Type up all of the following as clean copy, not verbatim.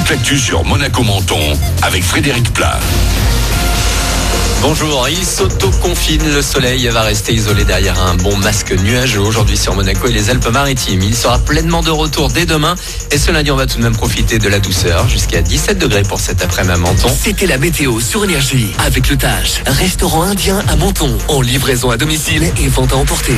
toute l'actu sur Monaco-Menton avec Frédéric Plat. Bonjour, il s'auto-confine. Le soleil va rester isolé derrière un bon masque nuageux aujourd'hui sur Monaco et les Alpes-Maritimes. Il sera pleinement de retour dès demain. Et ce lundi, on va tout de même profiter de la douceur jusqu'à 17 degrés pour cet après-midi à Menton. C'était la météo sur Énergie avec le Tage, restaurant indien à Menton, en livraison à domicile et vente à emporter.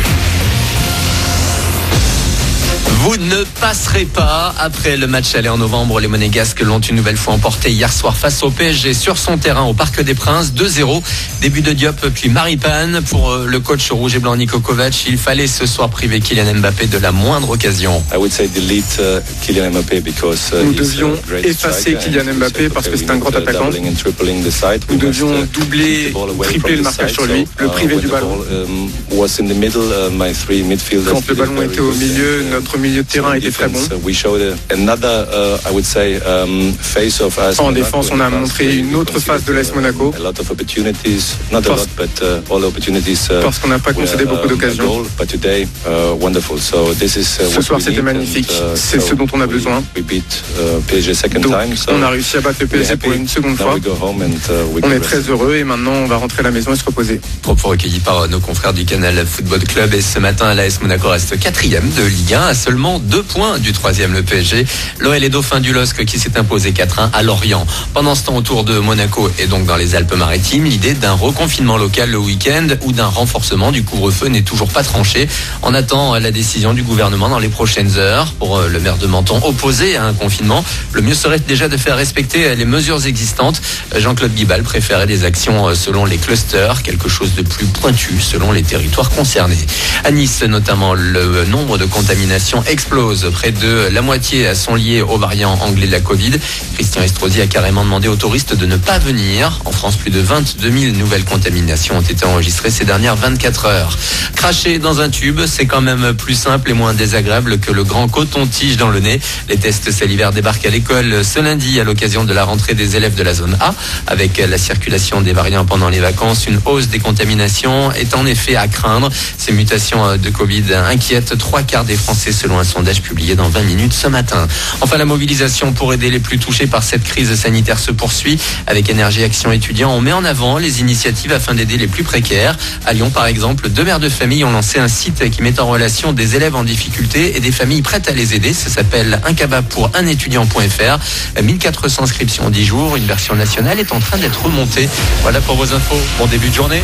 Vous ne passerez pas. Après le match aller en novembre, les Monégasques l'ont une nouvelle fois emporté hier soir face au PSG sur son terrain au Parc des Princes, 2-0. Début de Diop puis Maripane. Pour le coach rouge et blanc Niko Kovac, il fallait ce soir priver Kylian Mbappé de la moindre occasion. Nous devions effacer Kylian Mbappé parce que c'est un grand attaquant. Nous devions doubler, tripler le marquage sur lui, le priver du ballon. Quand le ballon était au milieu, notre milieu de terrain était très bon. En défense, on a montré une autre face de l'AS Monaco. Parce qu'on n'a pas concédé beaucoup d'occasions. Ce soir, c'était magnifique. C'est ce dont on a besoin. Donc, on a réussi à battre le PSG pour une seconde fois. On est très heureux et maintenant, on va rentrer à la maison et se reposer. Propos recueillis par nos confrères du Canal Football Club. Et ce matin, l'AS Monaco reste 4e de Ligue 1 à seulement 2 points du 3e, le PSG. L'OL est dauphin du LOSC qui s'est imposé 4-1 à Lorient. Pendant ce temps, autour de Monaco et donc dans les Alpes-Maritimes, l'idée d'un reconfinement local le week-end ou d'un renforcement du couvre-feu n'est toujours pas tranchée. On attend la décision du gouvernement dans les prochaines heures. Pour le maire de Menton, opposé à un confinement, le mieux serait déjà de faire respecter les mesures existantes. Jean-Claude Guibal préférait des actions selon les clusters, quelque chose de plus pointu selon les territoires concernés. À Nice notamment, le nombre de contaminations explose. Près de la moitié sont liés au variant anglais de la Covid. Christian Estrosi a carrément demandé aux touristes de ne pas venir. En France, plus de 22 000 nouvelles contaminations ont été enregistrées ces dernières 24 heures. Cracher dans un tube, c'est quand même plus simple et moins désagréable que le grand coton-tige dans le nez. Les tests salivaires débarquent à l'école ce lundi à l'occasion de la rentrée des élèves de la zone A. Avec la circulation des variants pendant les vacances, une hausse des contaminations est en effet à craindre. Ces mutations de Covid inquiètent 3/4 des Français selon un sondage publié dans 20 minutes ce matin. Enfin, la mobilisation pour aider les plus touchés par cette crise sanitaire se poursuit. Avec Énergie Action Étudiants, on met en avant les initiatives afin d'aider les plus précaires. À Lyon, par exemple, 2 mères de famille ont lancé un site qui met en relation des élèves en difficulté et des familles prêtes à les aider. Ça s'appelle Un Kebab pour un étudiant.fr. 1400 inscriptions en 10 jours. Une version nationale est en train d'être remontée. Voilà pour vos infos. Bon début de journée.